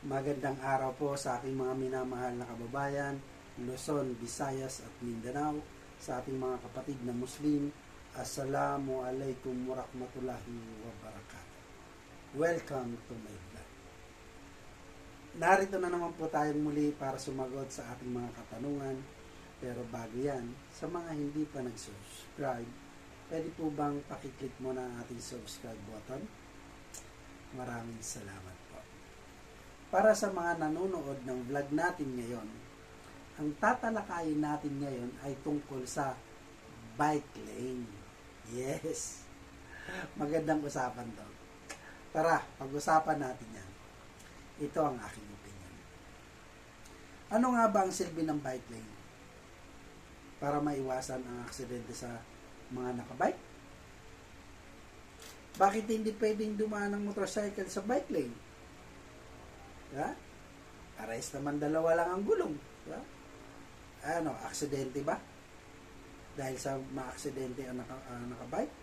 Magandang araw po sa aking mga minamahal na kababayan, Luzon, Visayas at Mindanao, sa ating mga kapatid na Muslim. Assalamualaikum warahmatullahi wabarakatuh. Welcome to my vlog. Narito na naman po tayong muli para sumagot sa ating mga katanungan. Pero bago yan, sa mga hindi pa nag-subscribe, pwede po bang pakiclick mo na ang ating subscribe button? Maraming salamat po. Para sa mga nanonood ng vlog natin ngayon, ang tatalakayin natin ngayon ay tungkol sa bike lane. Yes! Magandang usapan to. Tara, pag-usapan natin yan. Ito ang aking opinion. Ano nga ba ang silbi ng bike lane? Para maiwasan ang aksidente sa mga nakabike? Bakit hindi pwedeng dumaan ng motorcycle sa bike lane? Ha? Pares naman dalawa lang ang gulong. Ha? Ano, aksidente ba? Dahil sa ma-aksidente ang nakabike?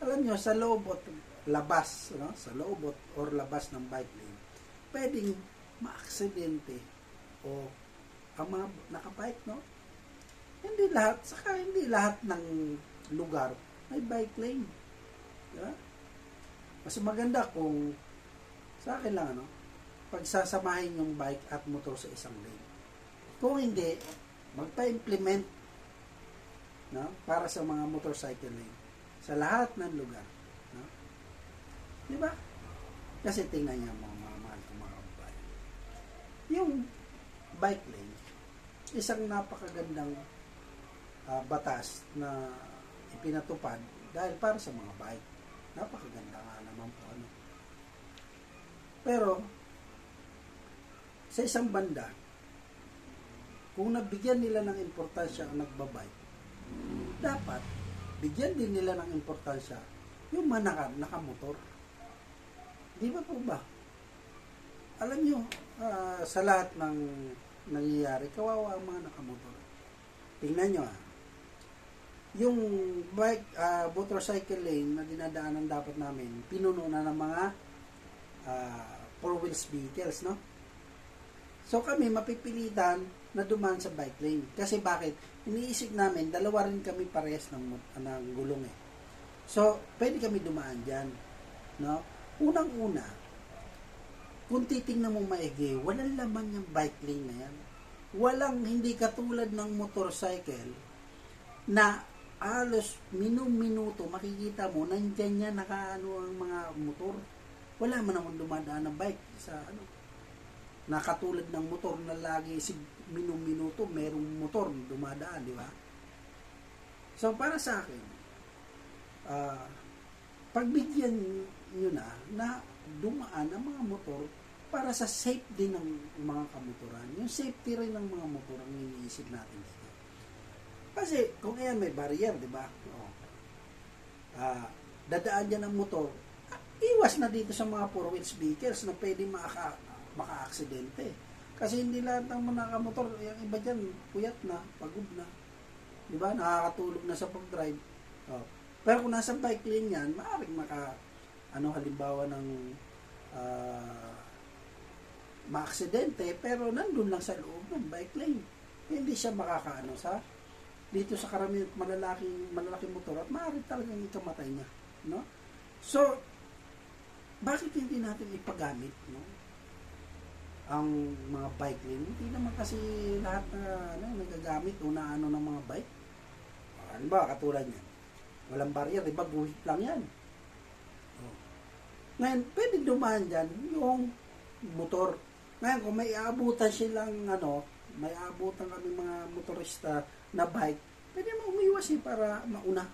Alam nyo, sa loob at labas, no? Sa loob or labas ng bike lane, pwedeng ma-aksidente o ang mga nakabike, no? Hindi lahat ng lugar may bike lane. Diba? Mas maganda kung sa akin lang, ano, pagsasamahin yung bike at motor sa isang lane. Kung hindi, magpa-implement, no, para sa mga motorcycle lane sa lahat ng lugar, no? Di ba? Kasi tingnan niyo mga mahal kong mga kababayan. Yung bike lane, isang napakagandang batas na ipinatupad dahil para sa mga bike. Napakaganda nga naman po, ano. Pero sa isang banda, kung nabigyan nila ng importansya ang nagbabike, dapat bigyan din nila ng importansya yung mga nakamotor. Di ba po ba? Alam nyo, sa lahat ng nangyayari, kawawa ang mga nakamotor. Tingnan nyo, yung bike, motorcycle lane na dinadaanan dapat namin, pinuno na ng mga four wheels vehicles, no? So kami mapipilitan na dumaan sa bike lane. Kasi bakit? Iniisip namin, dalawa rin kami parehas ng gulong eh. So, pwede kami dumaan dyan. No? Unang-una, kung titingnan mo maigi, walang laman yung bike lane na yan. Hindi katulad ng motorcycle na alos minuto makikita mo, nandyan yan nakaano ang mga motor. Wala man naman dumadaan ng bike sa nakatulad ng motor na lagi minuto merong motor dumadaan, di ba? So para sa akin, pagbigyan nyo na dumaan ang mga motor para sa safety ng mga kamotoran. Yung safety rin ng mga motor ang iniisip natin dito. Kasi kung ayan may barrier, di ba? Dadaan dyan ang motor, iwas na dito sa mga four wheels vehicles na pwede maka-aksidente. Kasi hindi lahat ng mga nakamotor, yung iba dyan, puyat na, pagod na. Diba? Nakakatulog na sa pag-drive. Pero kung nasa bike lane yan, maaaring halimbawa ng ma-aksidente, pero nandun lang sa loob ng bike lane. Hindi siya makakaano dito sa karamihan malalaking motor at maaaring talagang ikamatay niya. No? So, bakit hindi natin ipagamit, no, ang mga bike lane? Hindi naman kasi lahat na nagagamit o naano ng mga bike. Ano ba, katulad yan? Walang barrier, diba? Buhit lang yan. Ngayon, pwede dumaan dyan yung motor. Ngayon, kung may aabutan may aabutan kami mga motorista na bike, pwede mo umiwas para mauna.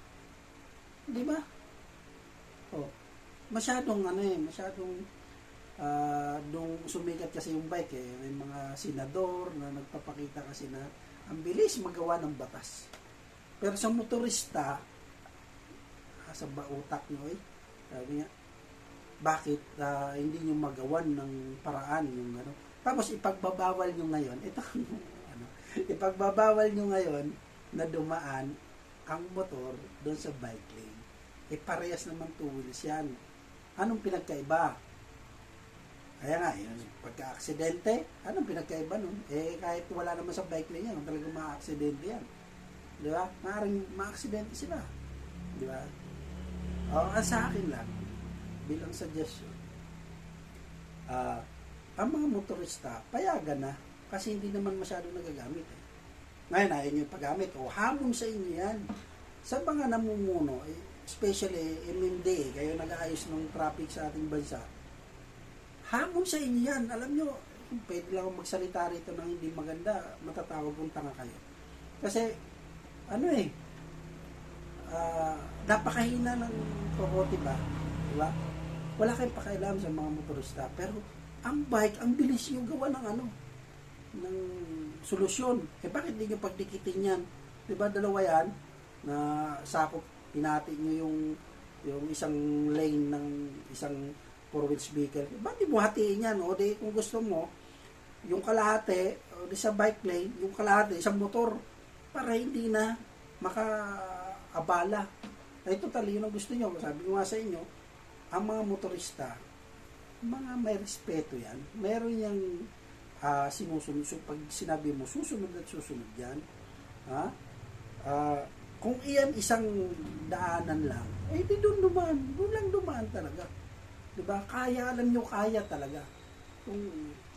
Diba? Masyadong nung sumikat kasi yung bike may mga senador na nagpapakita kasi na ang bilis magawa ng batas. Pero sa motorista, sa utak nyo sabi niya, bakit hindi nyo magawan ng paraan yung tapos ipagbabawal nyo ngayon, ipagbabawal nyo ngayon na dumaan ang motor doon sa bike lane. Parehas naman two wheels yan. Anong pinagkaiba? Kaya nga, yun, pagka-aksidente, anong pinagkaiba nun? Eh, kahit wala naman sa bike lane yan, talagang ma-aksidente yan. Di ba? Maaaring ma-aksidente sila. Di ba? O, sa akin lang, bilang suggestion, ang mga motorista, payagan na, kasi hindi naman masyado nagagamit eh. Ngayon, ayaw nyo paggamit, o hamon sa inyo yan. Sa mga namumuno, especially MMDA, kayo nag-aayos ng traffic sa ating bansa, hamon sa inyo yan. Alam nyo, pwede lang akong magsalita rito ng hindi maganda, matatawag kong tanga kayo. Kasi, napakahina ng kokote ba? Diba? Wala kayong pakialam sa mga motorista. Pero, ang bike, ang bilis yung gawa ng ng solusyon. Bakit hindi nyo pagdikitin yan? Diba, dalawa yan, na sakop, pinati nyo yung isang lane ng isang four-wheels vehicle. Ba't di mo hatiin yan? O di, kung gusto mo, yung kalahati, o di sa bike lane, yung kalahati, isang motor, para hindi na makaabala. Ay, totally, yun ang gusto nyo. Sabi ko nga sa inyo, ang mga motorista, mga may respeto yan. Meron yung sinusunod. So, pag sinabi mo, susunod at susunod yan. Kung iyan isang daanan lang, eh di doon dumaan. Doon lang dumaan talaga. Diba? Kaya, alam nyo, kaya talaga. Kung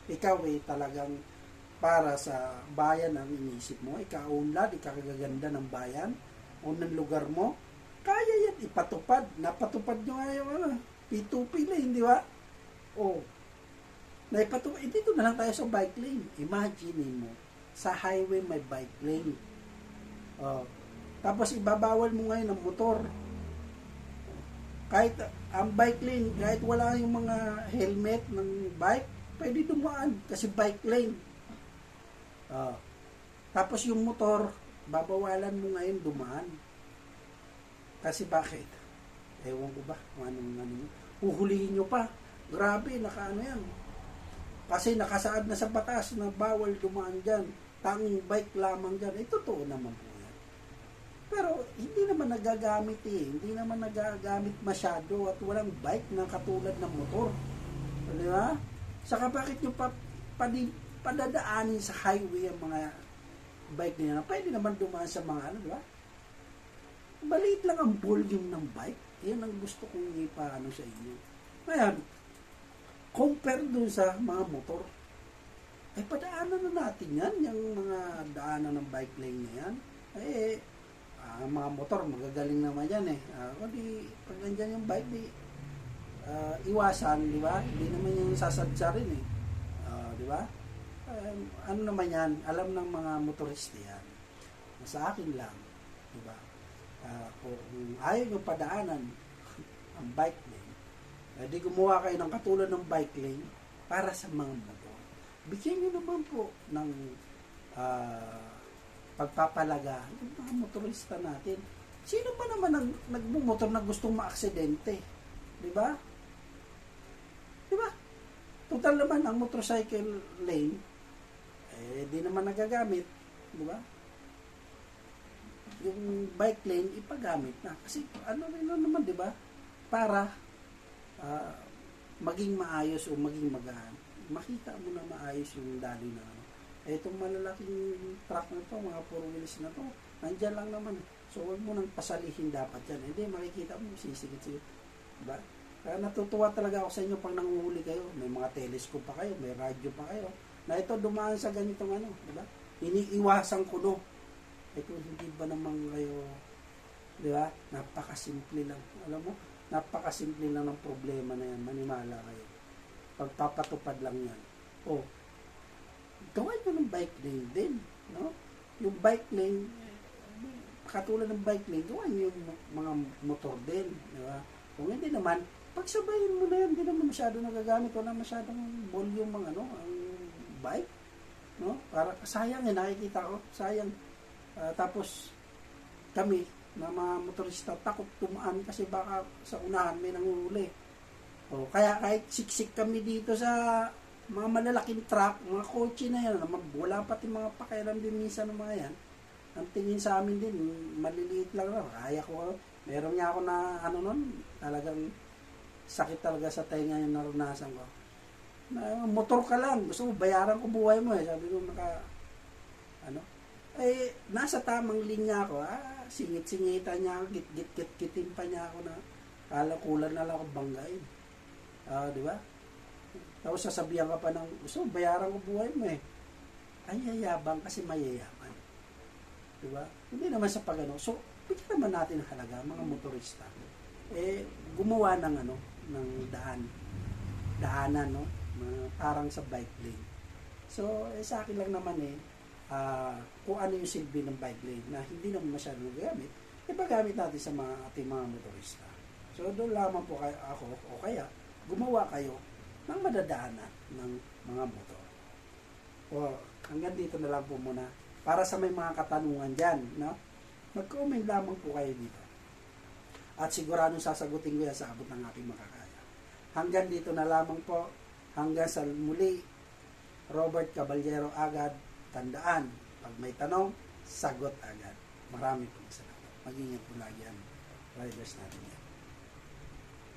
ikaw talagang para sa bayan ang iniisip mo, ikaunlad, ikakagaganda ng bayan, o ng lugar mo, kaya yan ipatupad. Napatupad nyo nga yung P2P lane, di ba? O, naipatupad. Dito na lang tayo sa bike lane. Imagine mo, sa highway may bike lane. Tapos ibabawal mo ngayon ng motor. Kahit ang bike lane, kahit wala yung mga helmet ng bike, pwede dumaan kasi bike lane. Tapos yung motor, babawalan mo ngayon dumaan. Kasi bakit? Ewan ko ba kung anong uhulihin nyo pa. Grabe, yan. Kasi nakasaad na sa batas na bawal dumaan dyan. Tanging bike lamang dyan. Totoo naman po yan. Pero hindi naman nagagamit Hindi naman nagagamit masyado at walang bike na katulad ng motor. Di ba? Saka bakit nyo padadaanin sa highway ang mga bike nila? Pwede naman dumaan sa mga di ba? Maliit lang ang volume ng bike. Yan ang gusto kong ipaano sa inyo. Ngayon, compare dun sa mga motor, padaanan na natin yan, yung mga daanan ng bike lane na yan. Ang mga motor, magagaling naman yan kundi pag nandyan yung bike, iwasan, di ba? Hindi naman yung sasadsa rin di ba? Ano naman yan, alam ng mga motorista yan. Sa akin lang, di ba? Kung ayaw nyo padaanan ang bike lane, di gumawa kayo ng katulad ng bike lane para sa mga motor. Bigyan nyo naman po ng pagpapalaga yung mga motorista natin. Sino ba naman ang nagmumotor na gustong maaksidente? Di ba? Di ba? Total naman ang motorcycle lane, di naman nagagamit. Di ba? Yung bike lane, ipagamit na. Kasi rin naman, di ba? Para maging maayos o maging magaan. Makita mo na maayos yung dali na itong malalaking truck na to, mga 4 wheels na to, nandyan lang naman. So, huwag mo nang pasalihin dapat yan. Hindi, makikita mo, sisigit-sigit. Diba? Kaya natutuwa talaga ako sa inyo pag nanguhuli kayo. May mga telescope pa kayo, may radyo pa kayo. Na ito, dumaan sa ganitong diba? Iniiwasan ko kung hindi ba naman kayo, diba? Napakasimple lang. Alam mo, napakasimple lang ng problema na yan. Manimala kayo. Pagpapatupad lang yan. Gawin nyo ng bike lane din. No? Yung bike lane, katulad ng bike lane, gawin nyo yung mga motor din. Diba? Kung hindi naman, pagsabayin mo na yan, hindi naman masyado nagagamit. Wala masyadong volume ang bike. No? Para sayang nakikita ko. Sayang. Tapos, kami, na mga motorista, takot tumaan kasi baka sa unahan may nanguhuli. Kaya kahit siksik kami dito sa mga malalaking truck, mga kotse na yan, wala pati mga pakialam din minsan ng mga yan. Ang tingin sa amin din, maliliit lang na. Kaya ko, meron niya ako na, talagang sakit talaga sa tenga yung naranasan ko. Na motor ka lang, gusto mo bayaran ko buhay mo eh. Sabi ko ano, nasa tamang linya ako, singit-singitan niya ako, git-git-gitin pa niya ako na kala kulang na lang ako banggain. Di ba? Tapos sasabihan ka pa ng, gusto mo bayaran ko buhay mo eh. Ay, yayabang kasi mayayaman. Di ba? Hindi naman sa pagano. So, bigyan naman natin ang halaga, mga motorista. Gumawa ng ng daanan, no? Parang sa bike lane. So, sa akin lang naman kung ano yung silbi ng bike lane na hindi naman masyadong gagamit, ipagamit natin sa ating mga motorista. So, doon lamang po ako, o kaya, gumawa kayo ng madadaanan ng mga motor. Hanggang dito na lang po muna. Para sa may mga katanungan dyan, no? Mag-comment lamang po kayo dito. At siguradong sasagutin ko yan sa abot ng aking makakaya. Hanggang dito na lamang po. Hanggang sa muli, Robert Caballero agad. Tandaan, pag may tanong, sagot agad. Marami pong salamat. Mag-ingat po lagi ang riders natin yan.